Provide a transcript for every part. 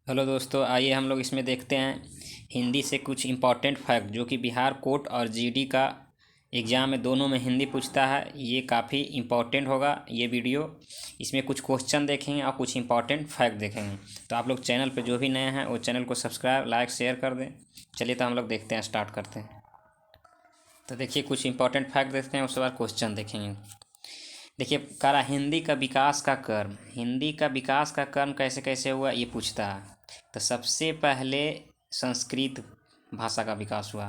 Hello दोस्तों, आइए हम लोग इसमें देखते हैं हिंदी से कुछ इम्पॉर्टेंट फैक्ट जो कि बिहार कोर्ट और जीडी का एग्ज़ाम में दोनों में हिंदी पूछता है। ये काफ़ी इम्पॉर्टेंट होगा ये वीडियो। इसमें कुछ क्वेश्चन देखेंगे और कुछ इम्पॉर्टेंट फैक्ट देखेंगे। तो आप लोग चैनल पे जो भी नए हैं वो चैनल को सब्सक्राइब लाइक शेयर कर दें। चलिए तो हम लोग देखते हैं, स्टार्ट करते हैं। तो देखिए कुछ इंपॉर्टेंट फैक्ट देखते हैं, उसके बाद क्वेश्चन देखेंगे। देखिए कह रहा हिंदी का विकास का क्रम, हिंदी का विकास का क्रम कैसे कैसे हुआ ये पूछता है। तो सबसे पहले संस्कृत भाषा का विकास हुआ।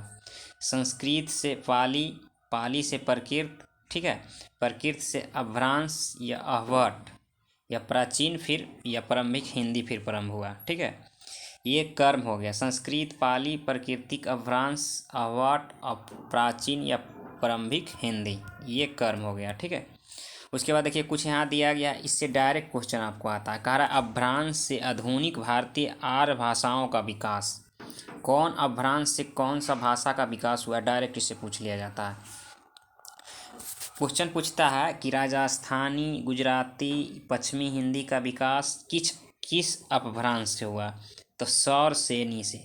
संस्कृत से पाली, पाली से प्रकृत, ठीक है, प्रकृत से अभ्रांश या अहवट या प्राचीन, फिर या प्रारंभिक हिंदी फिर प्रारंभ हुआ। ठीक है, ये कर्म हो गया। संस्कृत, पाली, प्राकृतिक, अभ्रांश, अहवट और प्राचीन या प्रारंभिक हिंदी, ये कर्म हो गया। ठीक है, उसके बाद देखिए कुछ यहाँ दिया गया, इससे डायरेक्ट क्वेश्चन आपको आता है। कह रहा है अभ्रांश से आधुनिक भारतीय आर्य भाषाओं का विकास। कौन अभ्रांश से कौन सा भाषा का विकास हुआ, डायरेक्ट इससे पूछ लिया जाता है। क्वेश्चन पूछता है कि राजस्थानी, गुजराती, पश्चिमी हिंदी का विकास किस किस अपभ्रंश से हुआ। तो सौर सेनी से,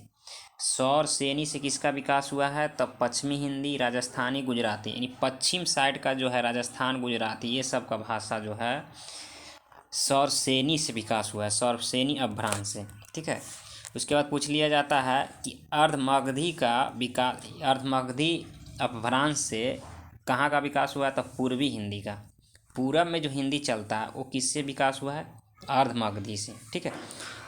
सौर सेनी से किसका विकास हुआ है। तब पश्चिमी हिंदी, राजस्थानी, गुजराती, यानी पश्चिम साइड का जो है राजस्थान, गुजराती, ये सब का भाषा जो है सौर सेनी से विकास हुआ है, सौर सेनी अपभ्रंश से। ठीक है, उसके बाद पूछ लिया जाता है कि अर्धमगधी का विकास, अर्धमगधी अपभ्रंश से कहाँ का विकास हुआ है। तो पूर्वी हिंदी का, पूरब में जो हिंदी चलता है वो किससे विकास हुआ है, अर्धमगधी से। ठीक है,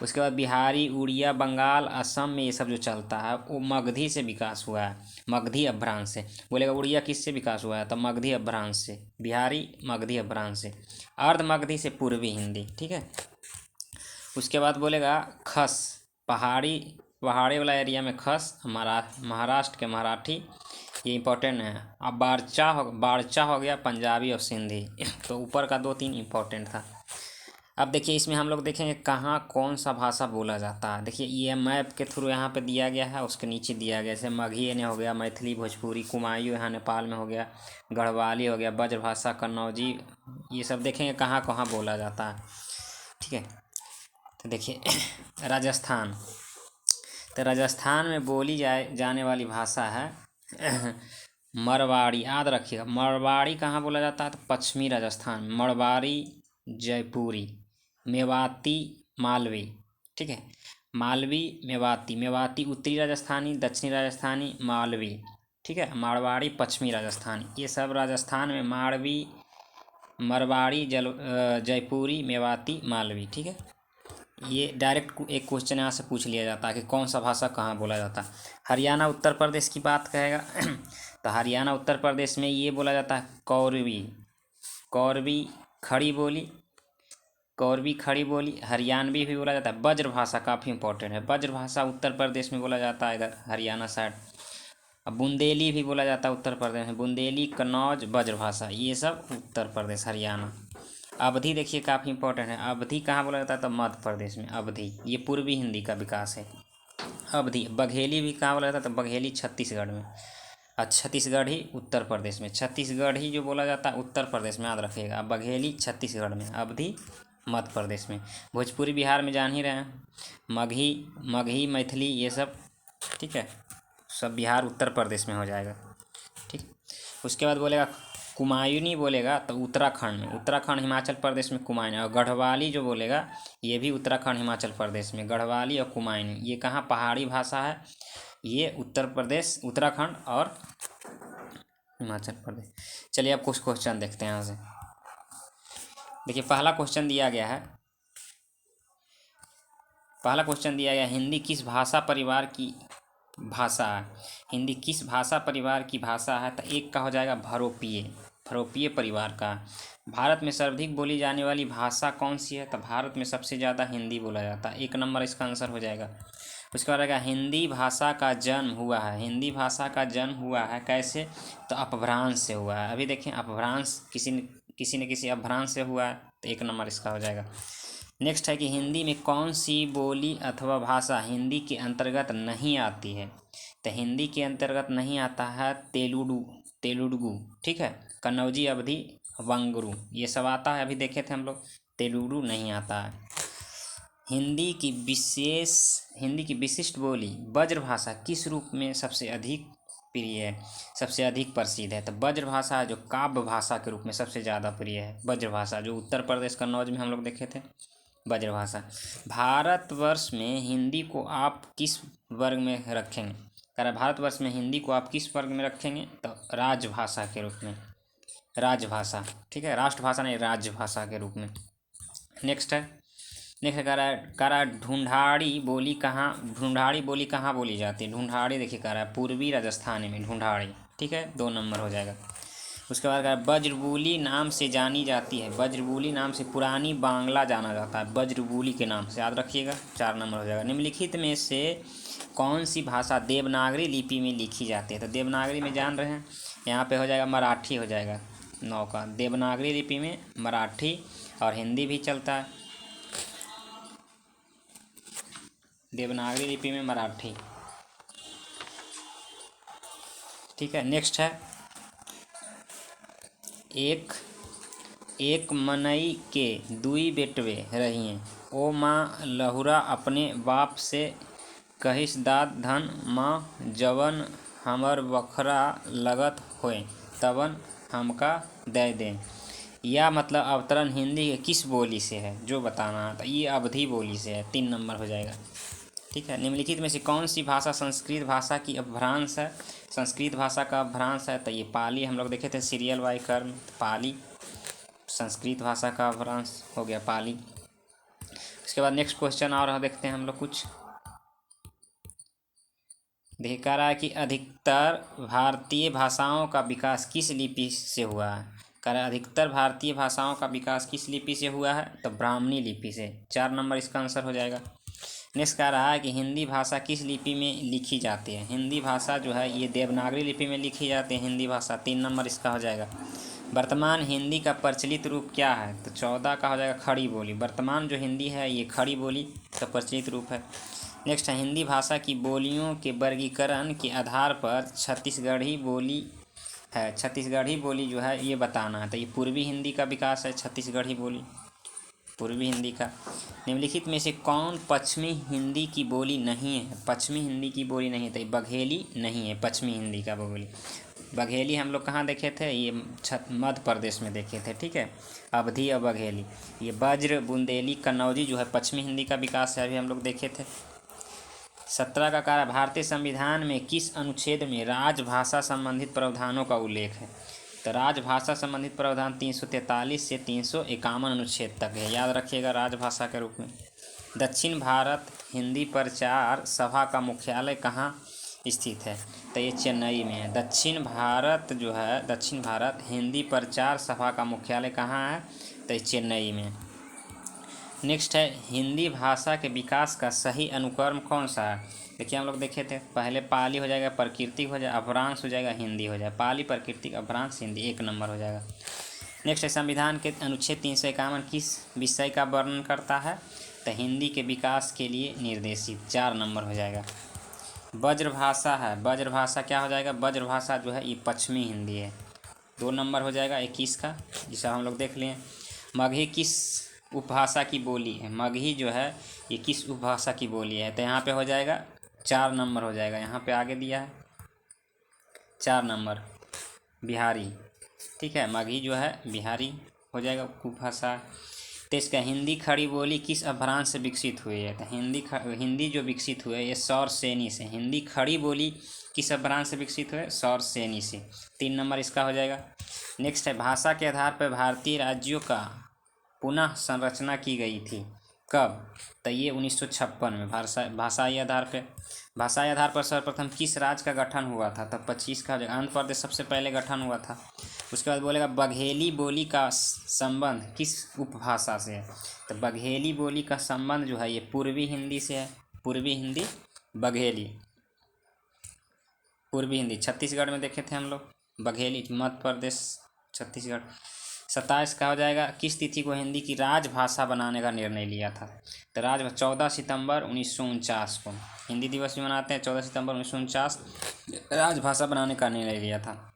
उसके बाद बिहारी, उड़िया, बंगाल, असम में ये सब जो चलता है वो मगधी से विकास हुआ है, मगधी अपभ्रंश से। बोलेगा उड़िया किससे विकास हुआ है, तो मगधी अपभ्रंश से। बिहारी मगधी अपभ्रंश से, अर्धमगधी से पूर्वी हिंदी। ठीक है, उसके बाद बोलेगा खस, पहाड़ी, पहाड़ी वाला एरिया में खस, महाराष्ट्र के मराठी, ये इंपॉर्टेंट है। अब बारचा हो गया पंजाबी और सिंधी। तो ऊपर का दो तीन इंपॉर्टेंट था। अब देखिए इसमें हम लोग देखेंगे कहाँ कौन सा भाषा बोला जाता है। देखिए ये मैप के थ्रू यहाँ पे दिया गया है, उसके नीचे दिया गया, जैसे मगही एने हो गया मैथिली भोजपुरी, कुमायूं यहाँ नेपाल में हो गया, गढ़वाली हो गया, ब्रजभाषा कन्नौजी, ये सब देखेंगे कहाँ कहाँ बोला जाता है। ठीक है, तो देखिए राजस्थान, तो राजस्थान में बोली जाने वाली भाषा है मरवाड़ी। याद रखिएगा, मरवाड़ी कहाँ बोला जाता है, तो पश्चिमी राजस्थान, मरवाड़ी, जयपुरी, मेवाती, मालवी। ठीक है, मालवी, मेवाती, मेवाती उत्तरी राजस्थानी, दक्षिणी राजस्थानी, मालवी। ठीक है, मारवाड़ी पश्चिमी राजस्थानी, ये सब राजस्थान में मारवी, मरवाड़ी, जयपुरी, मेवाती, मालवी। ठीक है, ये डायरेक्ट एक क्वेश्चन यहाँ से पूछ लिया जाता है कि कौन सा भाषा कहाँ बोला जाता है। हरियाणा उत्तर प्रदेश की बात कहेगा तो हरियाणा उत्तर प्रदेश में ये बोला जाता है कौरवी, कौरवी खड़ी बोली, कौरवी खड़ी बोली। हरियाणवी भी बोला जाता है। ब्रज भाषा काफ़ी इंपॉर्टेंट है, ब्रज भाषा उत्तर प्रदेश में बोला जाता है, इधर हरियाणा साइड। अब बुंदेली भी बोला जाता है उत्तर प्रदेश में, बुंदेली, कन्नौज, ब्रज भाषा, ये सब उत्तर प्रदेश हरियाणा। अवधी देखिए काफ़ी इंपॉर्टेंट है, अवधी कहाँ बोला जाता है, तो मध्य प्रदेश में अवधी, ये पूर्वी हिंदी का विकास है अवधी। बघेली भी कहाँ बोला जाता है, तो बघेली छत्तीसगढ़ में, और छत्तीसगढ़ ही उत्तर प्रदेश में, छत्तीसगढ़ ही जो बोला जाता है उत्तर प्रदेश में, याद रखिएगा। अब बघेली छत्तीसगढ़ में, अवधी मध्य प्रदेश में, भोजपुरी बिहार में जान ही रहे हैं, मगही, मगही मैथिली ये सब। ठीक है, सब बिहार उत्तर प्रदेश में हो जाएगा। ठीक, उसके बाद बोलेगा कुमायूनी, बोलेगा तो उत्तराखंड में, उत्तराखंड हिमाचल प्रदेश में कुमायूनी। और गढ़वाली जो बोलेगा ये भी उत्तराखंड हिमाचल प्रदेश में, गढ़वाली और कुमायूनी, ये कहाँ पहाड़ी भाषा है, ये उत्तर प्रदेश, उत्तराखंड और हिमाचल प्रदेश। चलिए अब कुछ क्वेश्चन देखते हैं यहाँ से। देखिए पहला क्वेश्चन दिया गया है, पहला क्वेश्चन दिया गया हिंदी किस भाषा परिवार की भाषा है, हिंदी किस भाषा परिवार की भाषा है। तो एक का हो जाएगा भरोपीय, भरोपीय परिवार का। भारत में सर्वाधिक बोली जाने वाली भाषा कौन सी है, तो भारत में सबसे ज़्यादा हिंदी बोला जाता है, एक नंबर इसका आंसर हो जाएगा। उसके बाद रहेगा हिंदी भाषा का जन्म हुआ है, हिंदी भाषा का जन्म हुआ है कैसे, तो अपभ्रंश से हुआ है। अभी देखें अपभ्रंश किसी न किसी अपभ्रंश से हुआ है, तो एक नंबर इसका हो जाएगा। नेक्स्ट है कि हिंदी में कौन सी बोली अथवा भाषा हिंदी के अंतर्गत नहीं आती है। तो हिंदी के अंतर्गत नहीं आता है तेलुगु, तेलुगु, ठीक है, कन्नौजी, अवधी, वंगरू, ये सब आता है। अभी देखे थे हम लोग, तेलुगु नहीं आता है। हिंदी की विशिष्ट बोली ब्रजभाषा किस रूप में सबसे अधिक प्रिय है, सबसे अधिक प्रसिद्ध है? तो ब्रजभाषा जो काव्य भाषा के रूप में सबसे ज़्यादा प्रिय है ब्रजभाषा, जो उत्तर प्रदेश कन्नौज में हम लोग देखे थे ब्रजभाषा। भारतवर्ष में हिंदी को आप किस वर्ग में रखेंगे? कह रहा भारतवर्ष में हिंदी को आप किस वर्ग में रखेंगे? तो राजभाषा के रूप में, राजभाषा, ठीक है, राष्ट्रभाषा नहीं, राजभाषा के रूप में। नेक्स्ट कह रहा है ढूंढाड़ी बोली कहाँ बोली जाती है? ढूंढाड़ी देखिए कह रहा है पूर्वी राजस्थान में ढूंढाड़ी, ठीक है, 2 नंबर हो जाएगा। उसके बाद कह रहा है बज्रबुली नाम से जानी जाती है, बज्रबुली नाम से पुरानी बांग्ला जाना जाता है, बज्रबुली के नाम से, याद रखिएगा, 4 नंबर हो जाएगा। निम्नलिखित में से कौन सी भाषा देवनागरी लिपि में लिखी जाती है? तो देवनागरी में जान रहे हैं, यहाँ पे हो जाएगा मराठी, हो जाएगा 9 का। देवनागरी लिपि में मराठी और हिंदी भी चलता है, देवनागरी लिपि में मराठी, ठीक है। नेक्स्ट है एक मनई के दुई बेटवे रहिए, ओ माँ लहुरा अपने बाप से कहिस दाद धन, माँ जवन हमर बखरा लगत होए तवन हमका दे दें। या मतलब अवतरण हिंदी के किस बोली से है जो बताना है? तो ये अवधी बोली से है, 3 नंबर हो जाएगा, ठीक है। निम्नलिखित में से कौन सी भाषा संस्कृत भाषा की अपभ्रंश है? संस्कृत भाषा का अपभ्रंश है तो ये पाली, हम लोग देखे थे सीरियल वाई कर्म, पाली संस्कृत भाषा का अपभ्रंश हो गया, पाली। उसके बाद नेक्स्ट क्वेश्चन और देखते हैं हम लोग कुछ। देखा रहा है कि अधिकतर भारतीय भाषाओं का विकास किस लिपि से हुआ है? कह रहा है अधिकतर भारतीय भाषाओं का विकास किस लिपि से हुआ है? तो ब्राह्मणी लिपि से, 4 नंबर इसका आंसर हो जाएगा। नेक्स्ट कह रहा है कि हिंदी भाषा किस लिपि में लिखी जाती है? हिंदी भाषा जो है ये देवनागरी लिपि में लिखी जाती है हिंदी भाषा, 3 नंबर इसका हो जाएगा। वर्तमान हिंदी का प्रचलित रूप क्या है? तो 14 का हो जाएगा खड़ी बोली। वर्तमान जो हिंदी है ये खड़ी बोली का प्रचलित रूप है। नेक्स्ट है हिंदी भाषा की बोलियों के वर्गीकरण के आधार पर छत्तीसगढ़ी बोली है, छत्तीसगढ़ी बोली जो है ये बताना है। तो ये पूर्वी हिंदी का विकास है, छत्तीसगढ़ी बोली पूर्वी हिंदी का। निम्नलिखित में से कौन पश्चिमी हिंदी की बोली नहीं है? पश्चिमी हिंदी की बोली नहीं है तो ये बघेली नहीं है, पश्चिमी हिंदी का बोली। बघेली हम लोग कहाँ देखे थे? ये मध्य प्रदेश में देखे थे, ठीक है, अवधी और बघेली। ये ब्रज, बुंदेली, कन्नौजी जो है पश्चिमी हिंदी का विकास है, अभी हम लोग देखे थे। 17 का कार्य भारतीय संविधान में किस अनुच्छेद में राजभाषा संबंधित प्रावधानों का उल्लेख है? तो राजभाषा संबंधित प्रावधान 343 से 351 अनुच्छेद तक है, याद रखिएगा, राजभाषा के रूप में। दक्षिण भारत हिंदी प्रचार सभा का मुख्यालय कहाँ स्थित है? तो ये चेन्नई में है। दक्षिण भारत हिंदी प्रचार सभा का मुख्यालय कहाँ है? तो ये चेन्नई में। नेक्स्ट है हिंदी भाषा के विकास का सही अनुक्रम कौन सा है? देखिए हम लोग देखे थे, पहले पाली हो जाएगा, प्राकृतिक हो जाएगा, अपभ्रंश हो जाएगा, हिंदी हो जाएगा, पाली, प्राकृतिक, अपभ्रंश, हिंदी, 1 नंबर हो जाएगा। नेक्स्ट है संविधान के अनुच्छेद 351 किस विषय का वर्णन करता है? तो हिंदी के विकास के लिए निर्देशित, 4 नंबर हो जाएगा। ब्रजभाषा है, ब्रजभाषा क्या हो जाएगा? ब्रजभाषा जो है ये पश्चिमी हिंदी है, 2 नंबर हो जाएगा 21 का, जिसे हम लोग देख लिए। मगही किस उपभाषा की बोली है? मगही जो है ये किस उपभाषा की बोली है? तो यहाँ पे हो जाएगा 4 नंबर हो जाएगा, यहाँ पे आगे दिया है 4 नंबर, बिहारी, ठीक है, मगही जो है बिहारी हो जाएगा उपभाषा। तो इसका हिंदी खड़ी बोली किस अपभ्रंश से विकसित हुई है? तो हिंदी जो विकसित हुए ये सौर सेनी से। हिंदी खड़ी बोली किस अपभ्रंश से विकसित हुए? सौर सेनी से, 3 नंबर इसका हो जाएगा। नेक्स्ट है भाषा के आधार पर भारतीय राज्यों का पुनः संरचना की गई थी, कब? तो ये 1956 में भाषाई आधार पर सर्वप्रथम किस राज्य का गठन हुआ था? तो 25 का हो जाएगा, आंध्र प्रदेश सबसे पहले गठन हुआ था। उसके बाद बोलेगा बघेली बोली का संबंध किस उपभाषा से है? तो बघेली बोली का संबंध जो है ये पूर्वी हिंदी से है, पूर्वी हिंदी, बघेली, पूर्वी हिंदी। छत्तीसगढ़ में देखे थे हम लोग बघेली, मध्य प्रदेश, छत्तीसगढ़। 27 का हो जाएगा किस तिथि को हिंदी की राजभाषा बनाने का निर्णय लिया था? तो 14 सितंबर 1949 को हिंदी दिवस भी मनाते हैं, 14 सितंबर 1949 राजभाषा बनाने का निर्णय लिया था।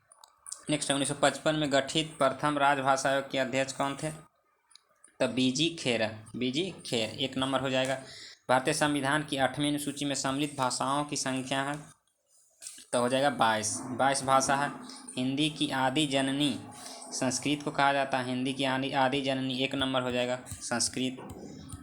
नेक्स्ट 1955 में गठित प्रथम राजभाषा आयोग के अध्यक्ष कौन थे? तो बीजी खेर 1 नंबर हो जाएगा। भारतीय संविधान की 8वीं अनुसूची में सम्मिलित भाषाओं की संख्या है, तो हो जाएगा 22 भाषा है। हिंदी की आदि जननी संस्कृत को कहा जाता है, हिंदी की आदि जननी 1 नंबर हो जाएगा संस्कृत।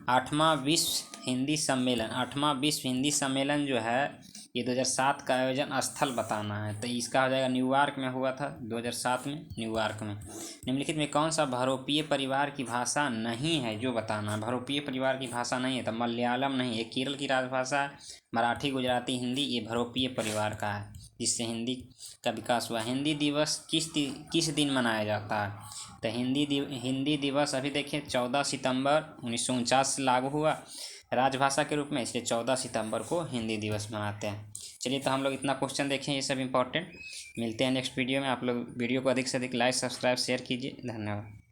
8वां विश्व हिंदी सम्मेलन जो है ये 2007 का आयोजन स्थल बताना है, तो इसका हो जाएगा न्यूयॉर्क में हुआ था 2007 में, न्यूयॉर्क में। निम्नलिखित में कौन सा बहुरूपीय परिवार की भाषा नहीं है, जो बताना है। बहुरूपीय परिवार की भाषा नहीं है तो मलयालम नहीं, ये केरल की राजभाषा है। मराठी, गुजराती, हिंदी ये बहुरूपीय परिवार का है, जिससे हिंदी का विकास हुआ। हिंदी दिवस किस दिन मनाया जाता है, तो हिंदी दिवस अभी देखिए 14 सितंबर 1949 से लागू हुआ राजभाषा के रूप में, इसलिए 14 सितंबर को हिंदी दिवस मनाते हैं। चलिए, तो हम लोग इतना क्वेश्चन देखें, ये सब इंपॉर्टेंट। मिलते हैं नेक्स्ट वीडियो में। आप लोग वीडियो को अधिक से अधिक लाइक, सब्सक्राइब, शेयर कीजिए। धन्यवाद।